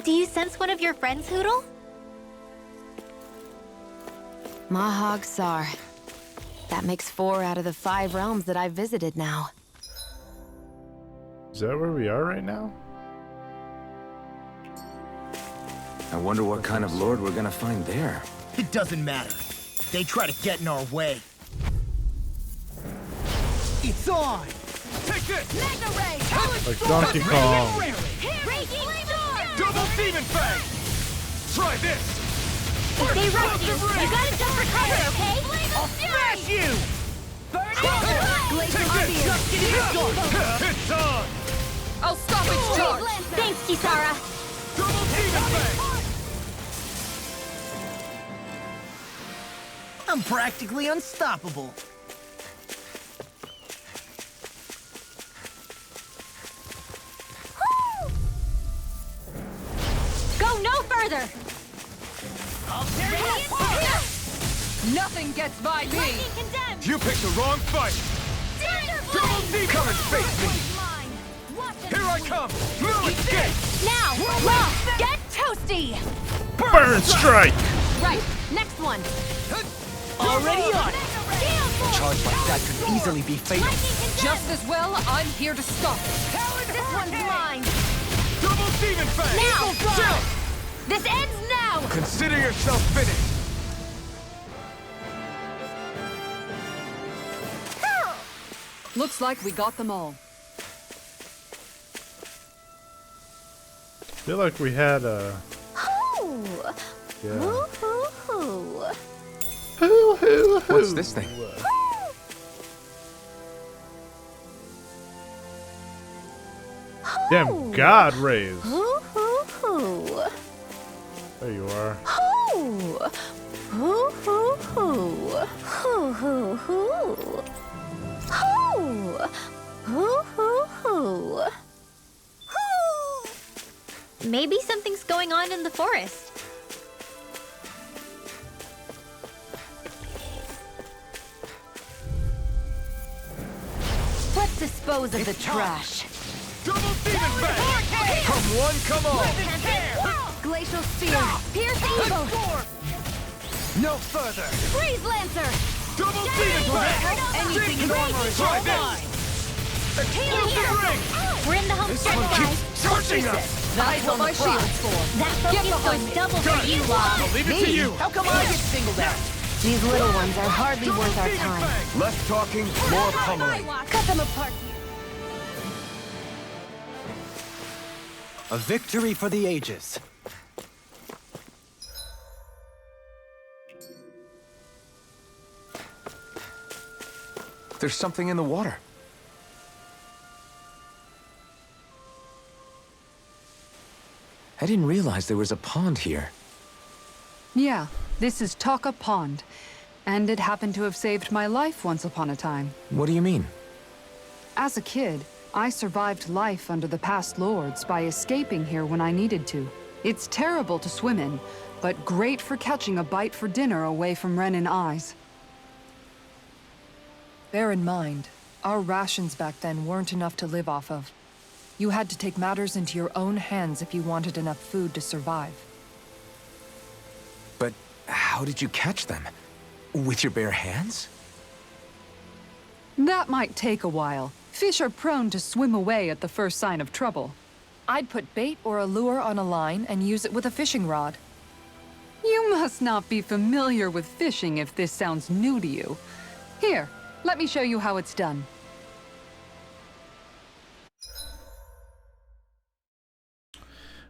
Do you sense one of your friends, Hoodle? MochaMassiah. That makes 4 out of the 5 realms that I've visited now. Is that where we are right now? I wonder what kind of lord we're gonna find there. It doesn't matter. They try to get in our way. It's on! Take this! Mega Ray! Like Donkey Kong. Double Demon Fang! Try this! If they rush you, you gotta jump for cover, okay? I'll smash you! Glacial Take Spear! this! It's on! I'll stop its charge! Thanks, Kisara! Double Demon Fang! I'm practically unstoppable. Go no further! I'll tear you apart! Nothing gets by me! Lightning condemned! You picked the wrong fight! Double Demon! Come and face me! Here I come! Lilith Gate! Now, Raw, get toasty! Burn strike! Right, next one. Already on it! A Charge like that could easily be fatal. Just as well, I'm here to stop it. This one's mine! Double Demon Fang! Now! Chill! This ends now! Consider yourself finished! Looks like we got them all. I feel like we had a... Oh! Yeah. Hoo-hoo-hoo! What's this thing? Damn God rays. Hoo-hoo-hoo! There you are. Hoo! Hoo-hoo-hoo! Hoo-hoo-hoo! Hoo! Hoo-hoo-hoo! Hoo! Maybe something's going on in the forest. Let's dispose of the trash. Double Demon Fang! Come one, come all! Glacial Spear! Pierce evil! No further! Freeze Lancer! Double Demon Fang! Anything in armor is Try all this! mine! Explosive ring! We're in the home This stretch, one guys! keeps touching us! That's what my shield's for. That focus goes double for you, Law! I'll leave it to you! How come I get singled out? These little ones are hardly worth our Demon time. Fang! Less talking, more pummeling. Cut them apart. A victory for the ages. There's something in the water. I didn't realize there was a pond here. Yeah, this is Taka Pond. And it happened to have saved my life once upon a time. What do you mean? As a kid, I survived life under the past lords by escaping here when I needed to. It's terrible to swim in, but great for catching a bite for dinner away from Renin eyes. Bear in mind, our rations back then weren't enough to live off of. You had to take matters into your own hands if you wanted enough food to survive. But how did you catch them? With your bare hands? That might take a while. Fish are prone to swim away at the first sign of trouble. I'd put bait or a lure on a line and use it with a fishing rod. You must not be familiar with fishing if this sounds new to you. Here, let me show you how it's done.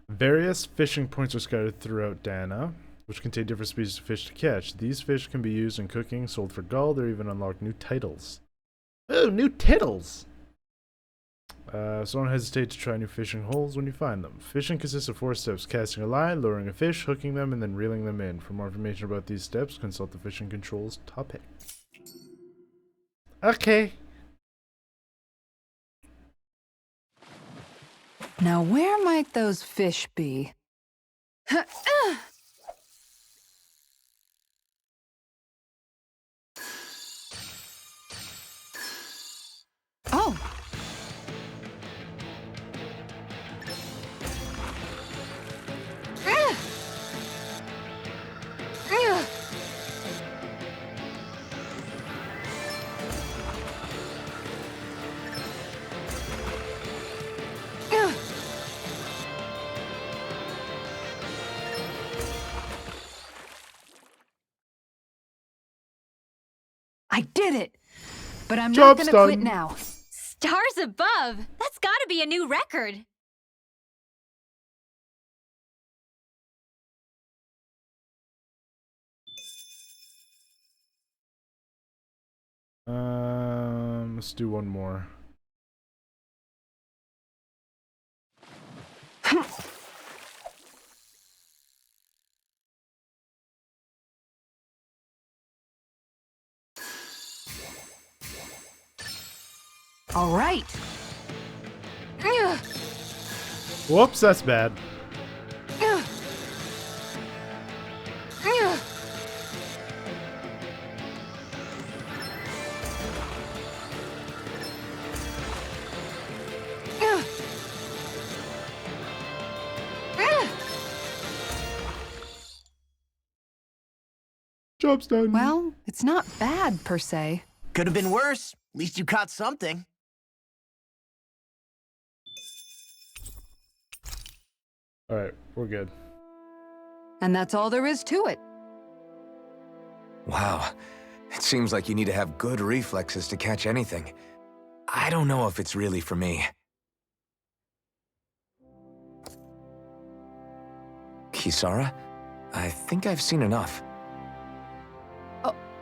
Various fishing points are scattered throughout Dana, which contain different species of fish to catch. These fish can be used in cooking, sold for gold, or even unlock new titles. Oh, new titles! So don't hesitate to try new fishing holes when you find them. Fishing consists of 4 steps: casting a line, luring a fish, hooking them, and then reeling them in. For more information about these steps, consult the fishing controls topic. Okay. Now where might those fish be? Oh! I did it! But I'm not Job's gonna quit done. now. Stars above! That's gotta be a new record! Let's do one more. All right. Whoops, that's bad. Job's done. Well, it's not bad, per se. Could have been worse. At least you caught something. Alright, we're good. And that's all there is to it. Wow. It seems like you need to have good reflexes to catch anything. I don't know if it's really for me. Kisara? I think I've seen enough.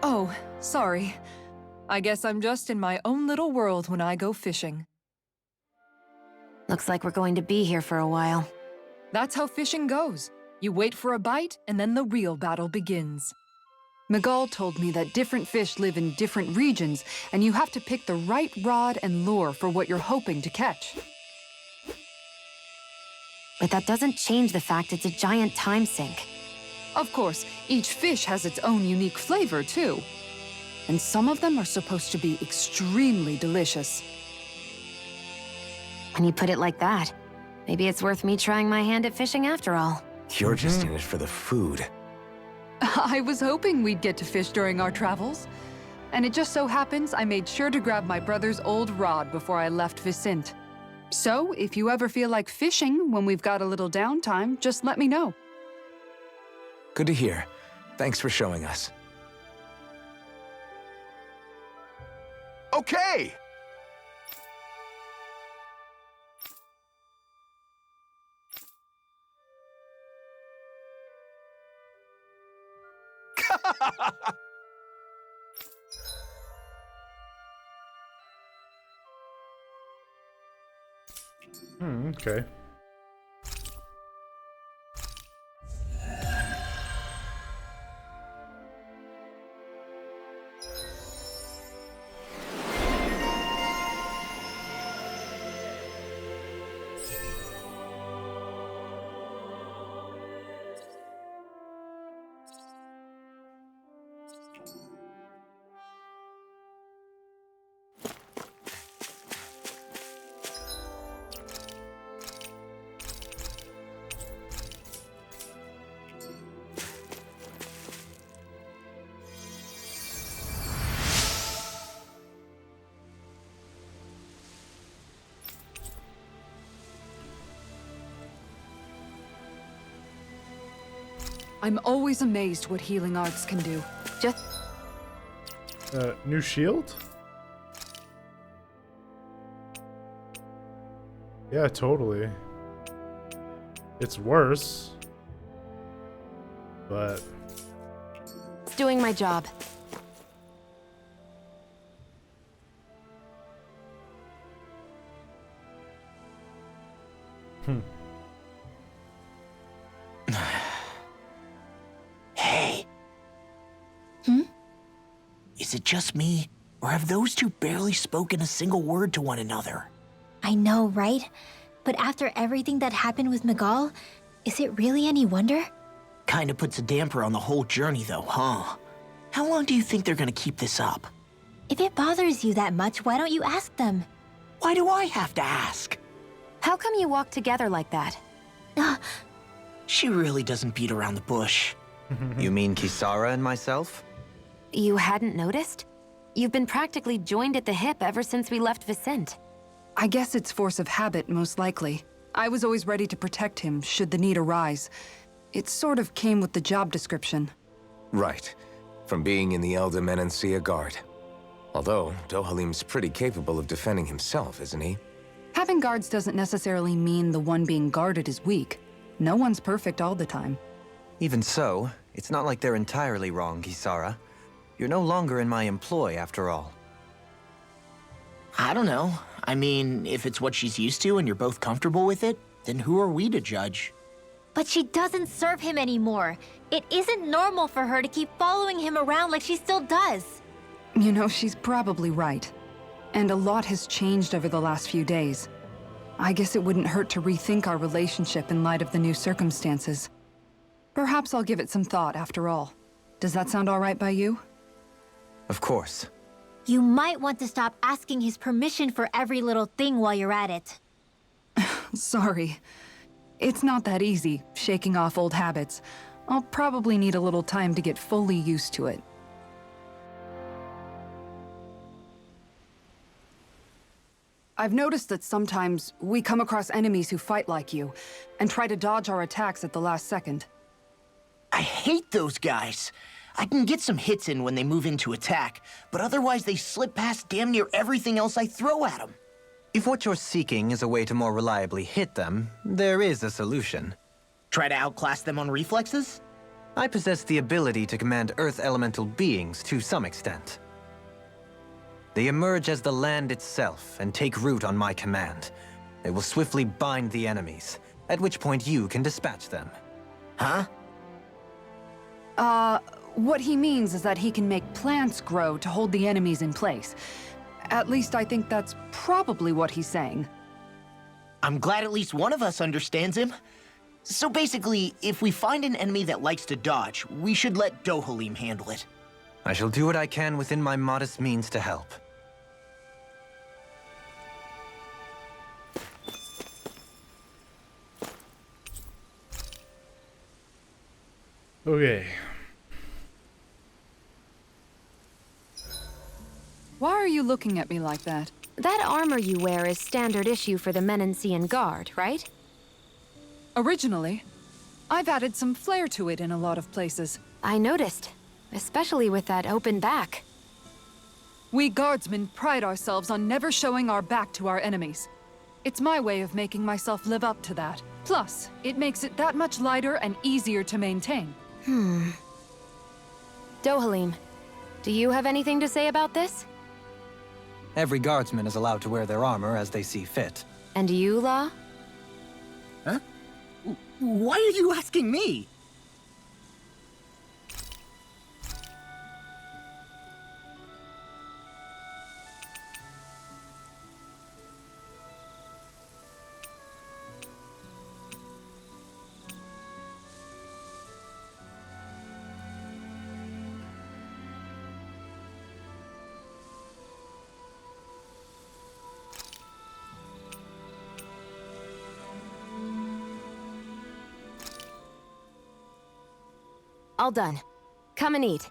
Oh, sorry. I guess I'm just in my own little world when I go fishing. Looks like we're going to be here for a while. That's how fishing goes. You wait for a bite, and then the real battle begins. Miguel told me that different fish live in different regions, and you have to pick the right rod and lure for what you're hoping to catch. But that doesn't change the fact it's a giant time sink. Of course, each fish has its own unique flavor, too. And some of them are supposed to be extremely delicious. When you put it like that, maybe it's worth me trying my hand at fishing after all. You're just in it for the food. I was hoping we'd get to fish during our travels. And it just so happens I made sure to grab my brother's old rod before I left Vicente. So, if you ever feel like fishing when we've got a little downtime, just let me know. Good to hear. Thanks for showing us. Okay! Okay. I'm always amazed what healing arts can do. Just New shield? Yeah, totally. It's worse. But it's doing my job. Hey. Is it just me, or have those two barely spoken a single word to one another? I know, right? But after everything that happened with Miguel, is it really any wonder? Kinda puts a damper on the whole journey though, huh? How long do you think they're gonna keep this up? If it bothers you that much, why don't you ask them? Why do I have to ask? How come you walk together like that? She really doesn't beat around the bush. You mean Kisara and myself? You hadn't noticed? You've been practically joined at the hip ever since we left Vicente. I guess it's force of habit, most likely. I was always ready to protect him, should the need arise. It sort of came with the job description. Right. From being in the Elder Menancia Guard. Although, Dohalim's pretty capable of defending himself, isn't he? Having guards doesn't necessarily mean the one being guarded is weak. No one's perfect all the time. Even so, it's not like they're entirely wrong, Kisara. You're no longer in my employ, after all. I don't know. I mean, if it's what she's used to and you're both comfortable with it, then who are we to judge? But she doesn't serve him anymore. It isn't normal for her to keep following him around like she still does. You know, she's probably right. And a lot has changed over the last few days. I guess it wouldn't hurt to rethink our relationship in light of the new circumstances. Perhaps I'll give it some thought after all. Does that sound all right by you? Of course. You might want to stop asking his permission for every little thing while you're at it. Sorry. It's not that easy, shaking off old habits. I'll probably need a little time to get fully used to it. I've noticed that sometimes we come across enemies who fight like you, and try to dodge our attacks at the last second. I hate those guys. I can get some hits in when they move into attack, but otherwise they slip past damn near everything else I throw at them. If what you're seeking is a way to more reliably hit them, there is a solution. Try to outclass them on reflexes? I possess the ability to command Earth elemental beings to some extent. They emerge as the land itself and take root on my command. They will swiftly bind the enemies, at which point you can dispatch them. Huh? What he means is that he can make plants grow to hold the enemies in place. At least I think that's probably what he's saying. I'm glad at least one of us understands him. So basically, if we find an enemy that likes to dodge, we should let Dohalim handle it. I shall do what I can within my modest means to help. Okay. Why are you looking at me like that? That armor you wear is standard issue for the Menancian Guard, right? Originally, I've added some flair to it in a lot of places. I noticed, especially with that open back. We guardsmen pride ourselves on never showing our back to our enemies. It's my way of making myself live up to that. Plus, it makes it that much lighter and easier to maintain. Dohalim, do you have anything to say about this? Every guardsman is allowed to wear their armor as they see fit. And you, Law? Huh? Why are you asking me? All done. Come and eat.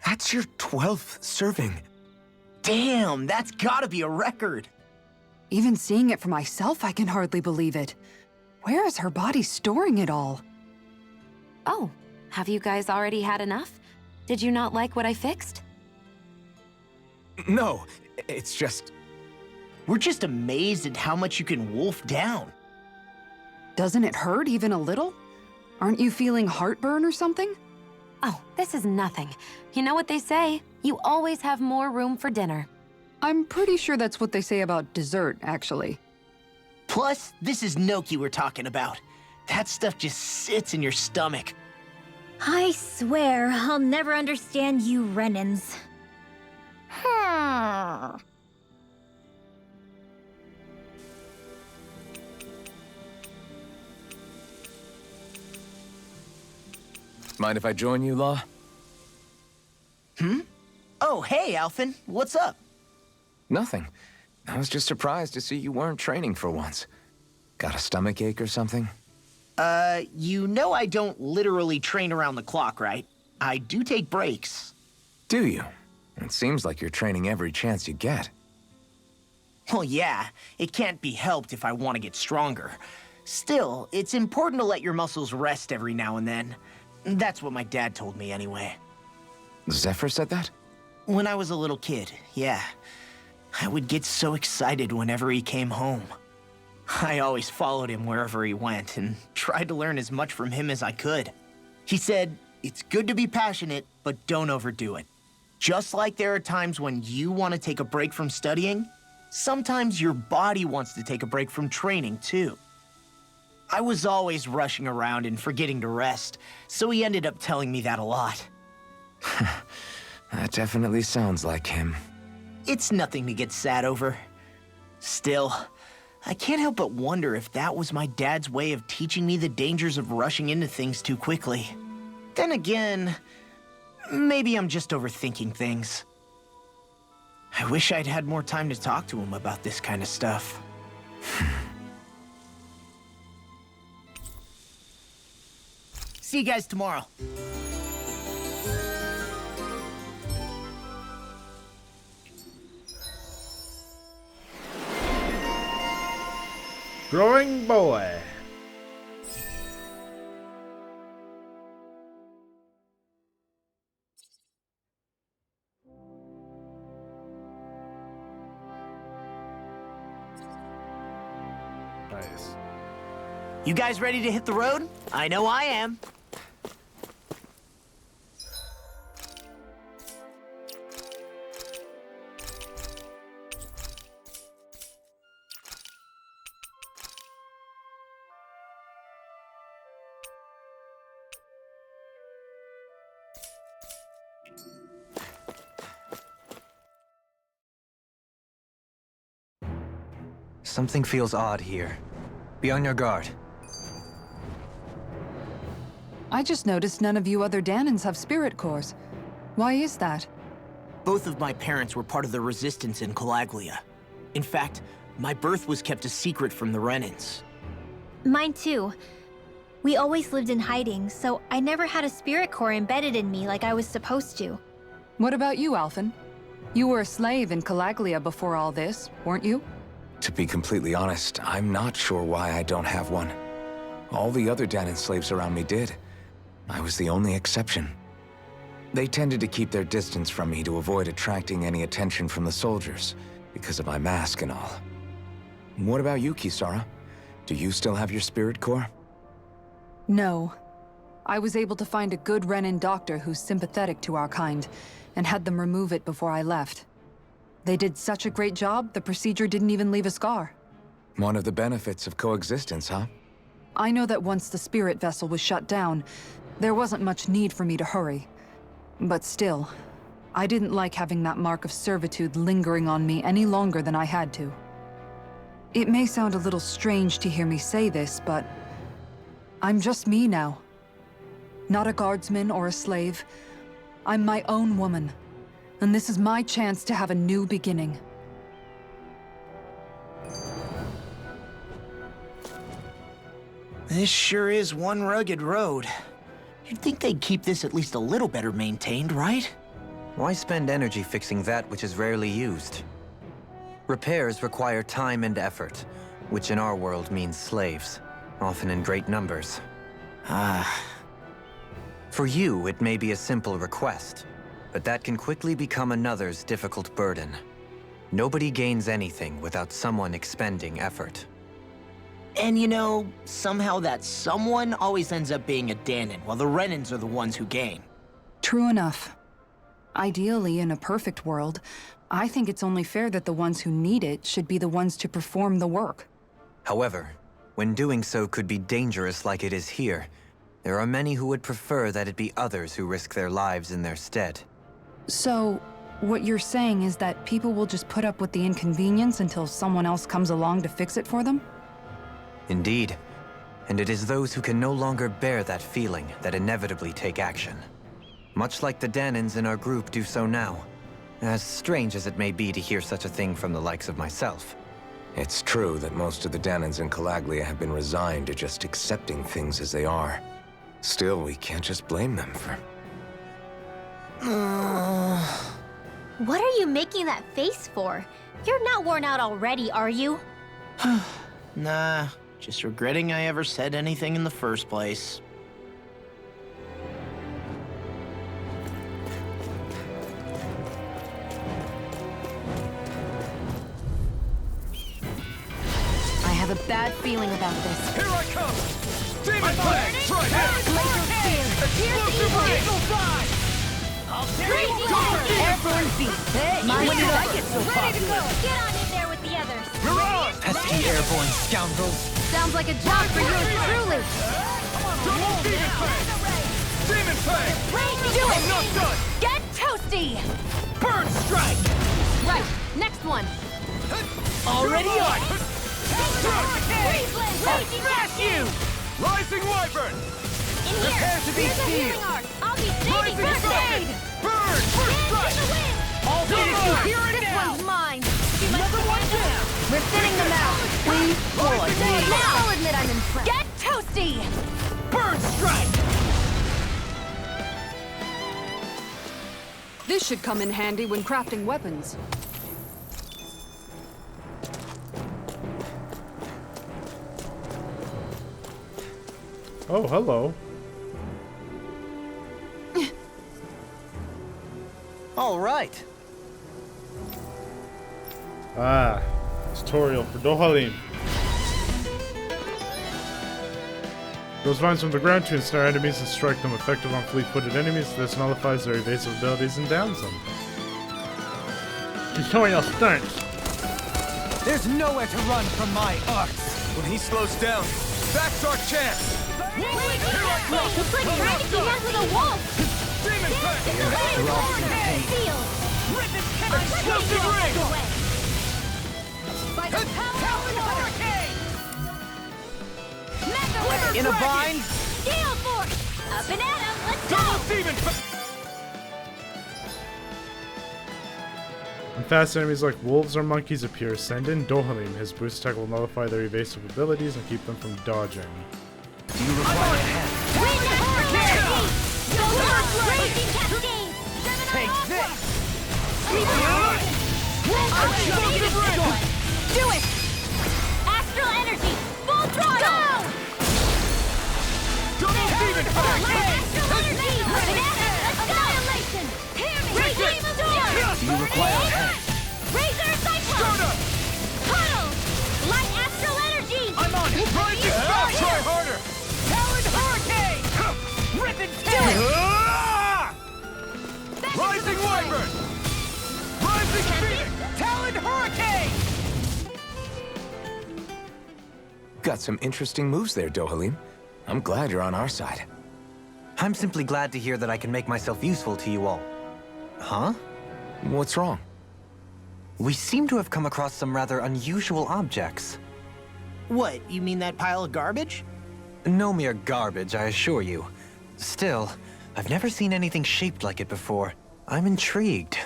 That's your 12th serving. Damn, that's gotta be a record. Even seeing it for myself, I can hardly believe it. Where is her body storing it all? Oh, have you guys already had enough? Did you not like what I fixed? No, it's just... We're just amazed at how much you can wolf down. Doesn't it hurt even a little? Aren't you feeling heartburn or something? Oh, this is nothing. You know what they say? You always have more room for dinner. I'm pretty sure that's what they say about dessert, actually. Plus, this is Noki we're talking about. That stuff just sits in your stomach. I swear I'll never understand you Renans. Mind if I join you, Law? Oh, hey, Alphen. What's up? Nothing. I was just surprised to see you weren't training for once. Got a stomachache or something? You know I don't literally train around the clock, right? I do take breaks. Do you? It seems like you're training every chance you get. Well, yeah, it can't be helped if I want to get stronger. Still, it's important to let your muscles rest every now and then. That's what my dad told me anyway. Zephyr said that? When I was a little kid, yeah. I would get so excited whenever he came home. I always followed him wherever he went and tried to learn as much from him as I could. He said, it's good to be passionate, but don't overdo it. Just like there are times when you want to take a break from studying, sometimes your body wants to take a break from training too. I was always rushing around and forgetting to rest, so he ended up telling me that a lot. That definitely sounds like him. It's nothing to get sad over. Still, I can't help but wonder if that was my dad's way of teaching me the dangers of rushing into things too quickly. Then again, maybe I'm just overthinking things. I wish I'd had more time to talk to him about this kind of stuff. See you guys tomorrow. Growing boy. Nice. You guys ready to hit the road? I know I am. Something feels odd here. Be on your guard. I just noticed none of you other Danans have spirit cores. Why is that? Both of my parents were part of the resistance in Calaglia. In fact, my birth was kept a secret from the Renans. Mine too. We always lived in hiding, so I never had a spirit core embedded in me like I was supposed to. What about you, Alphen? You were a slave in Calaglia before all this, weren't you? To be completely honest, I'm not sure why I don't have one. All the other Danan slaves around me did. I was the only exception. They tended to keep their distance from me to avoid attracting any attention from the soldiers, because of my mask and all. What about you, Kisara? Do you still have your spirit core? No. I was able to find a good Renan doctor who's sympathetic to our kind, and had them remove it before I left. They did such a great job, the procedure didn't even leave a scar. One of the benefits of coexistence, huh? I know that once the spirit vessel was shut down, there wasn't much need for me to hurry. But still, I didn't like having that mark of servitude lingering on me any longer than I had to. It may sound a little strange to hear me say this, but I'm just me now. Not a guardsman or a slave. I'm my own woman. And this is my chance to have a new beginning. This sure is one rugged road. You'd think they'd keep this at least a little better maintained, right? Why spend energy fixing that which is rarely used? Repairs require time and effort, which in our world means slaves, often in great numbers. For you, it may be a simple request, but that can quickly become another's difficult burden. Nobody gains anything without someone expending effort. And you know, somehow that someone always ends up being a Danan, while the Renans are the ones who gain. True enough. Ideally, in a perfect world, I think it's only fair that the ones who need it should be the ones to perform the work. However, when doing so could be dangerous like it is here, there are many who would prefer that it be others who risk their lives in their stead. So, what you're saying is that people will just put up with the inconvenience until someone else comes along to fix it for them? Indeed. And it is those who can no longer bear that feeling that inevitably take action. Much like the Danans in our group do so now. As strange as it may be to hear such a thing from the likes of myself. It's true that most of the Danans in Calaglia have been resigned to just accepting things as they are. Still, we can't just blame them for... What are you making that face for? You're not worn out already, are you? Nah, Just regretting I ever said anything in the first place. I have a bad feeling about this. Here I come! Demon Fang! Try him! Explosive ring! Airborne beast. Hey, when did I get so popular? Get on in there with the others. You're on! Pesky airborne scoundrels. Sounds like a job for you truly. Double Demon Fang! Demon Fang! Do I'm it! not done! Get toasty! Burn Strike! Right, next one. Already on! Smash you! Rising Wyvern! In here! Prepare to be Here's a healing sealed. arc! I'll be saving Rising first Falcon! aid! Burn! First Dance Strike! in the wind! I'll finish you here and This now! one's mine. Another one down! We're thinning them out. We for me. Now I'll admit I'm impressed. Get toasty! Burn Strike! This should come in handy when crafting weapons. Oh, hello. All right. Ah, tutorial for Dohalim. Those vines from the ground to ensnare enemies and strike them effective on fleet-footed enemies. This nullifies their evasive abilities and downs them. Tutorial starts. There's nowhere to run from my arts. When he slows down, that's our chance! Here I come! It's like trying to keep up with a wolf! Demon Fang! They're all contained. Sealed! Explosive ring! By the power of the hurricane! In a bind? Gale force! Up and at 'em! Let's go! Double Demon Fang! When fast enemies like wolves or monkeys appear, send in Dohalim. His boost attack will nullify their evasive abilities and keep them from dodging. Do you require a hand? Wind hurricane! Go on! Raging cascade! Take this! Do it! Astral energy! Full throttle! Double Demon Fang! Astral energy! Annihilation! Regime of Door! Do you require a hand? Razor Cyclone! Stardust! Puddle! Light astral energy! I'm on it! Rising Falcon! Try harder! Taloned hurricane! Rip and tear! Rising Wyvern! Rising Phoenix! Taloned hurricane! Got some interesting moves there, Dohalim. I'm glad you're on our side. I'm simply glad to hear that I can make myself useful to you all. Huh? What's wrong? We seem to have come across some rather unusual objects. What, you mean that pile of garbage? No mere garbage, I assure you. Still, I've never seen anything shaped like it before. I'm intrigued.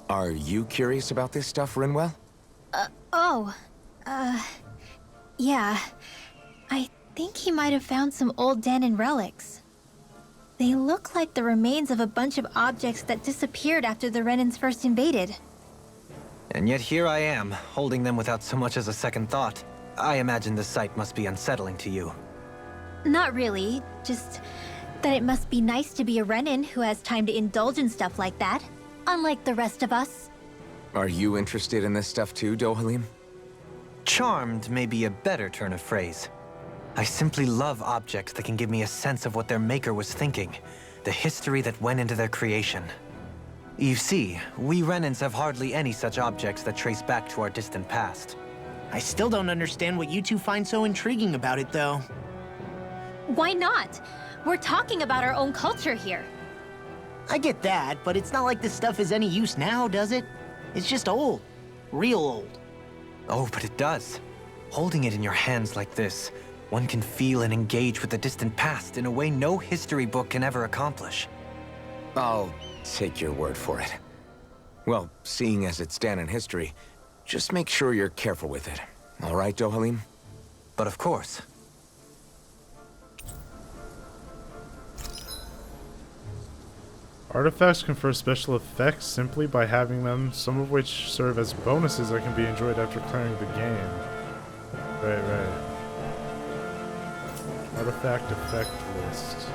Are you curious about this stuff, Rinwell? Yeah. I think he might have found some old Danon relics. They look like the remains of a bunch of objects that disappeared after the Renans first invaded. And yet here I am, holding them without so much as a second thought. I imagine the sight must be unsettling to you. Not really, just that it must be nice to be a Renan who has time to indulge in stuff like that, unlike the rest of us. Are you interested in this stuff too, Dohalim? Charmed may be a better turn of phrase. I simply love objects that can give me a sense of what their maker was thinking, the history that went into their creation. You see, we Renans have hardly any such objects that trace back to our distant past. I still don't understand what you two find so intriguing about it, though. Why not? We're talking about our own culture here. I get that, but it's not like this stuff is any use now, does it? It's just old. Real old. Oh, but it does. Holding it in your hands like this, one can feel and engage with the distant past in a way no history book can ever accomplish. I'll take your word for it. Well, seeing as it's Danon history, just make sure you're careful with it. All right, Dohalim? But of course. Artifacts confer special effects simply by having them, some of which serve as bonuses that can be enjoyed after clearing the game. Right. Artifact effect list.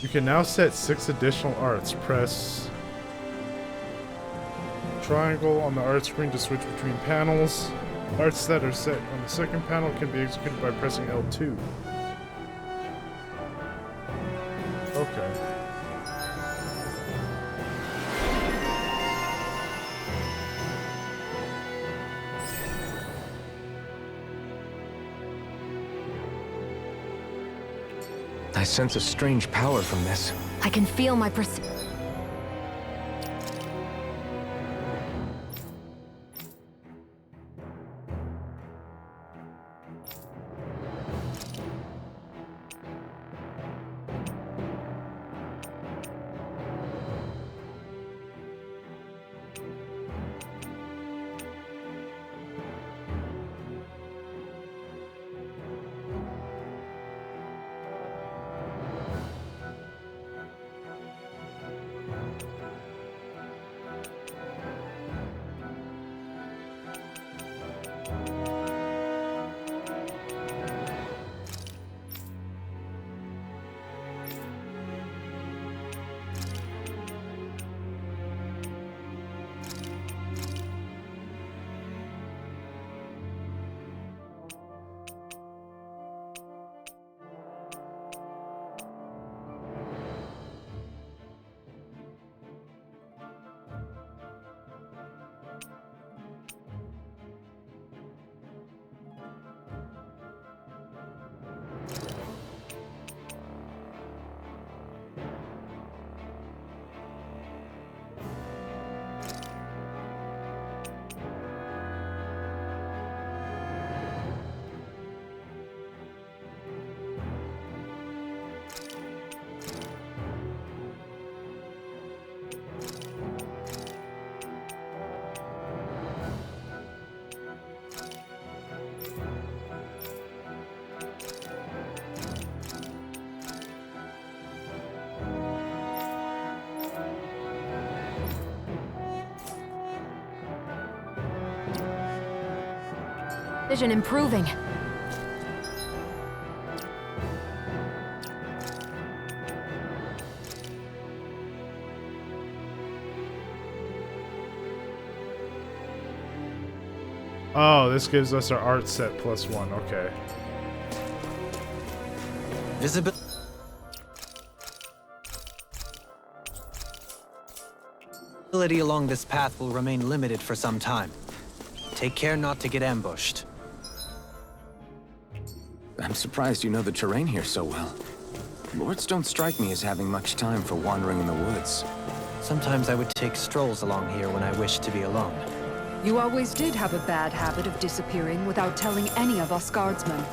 You can now set 6 additional arts. Press triangle on the art screen to switch between panels. Arts that are set on the second panel can be executed by pressing L2. Okay. I sense a strange power from this. I can feel my vision improving. Oh, this gives us our art set +1. Okay. Visibility along this path will remain limited for some time. Take care not to get ambushed. I'm surprised you know the terrain here so well. Lords don't strike me as having much time for wandering in the woods. Sometimes I would take strolls along here when I wished to be alone. You always did have a bad habit of disappearing without telling any of us guardsmen.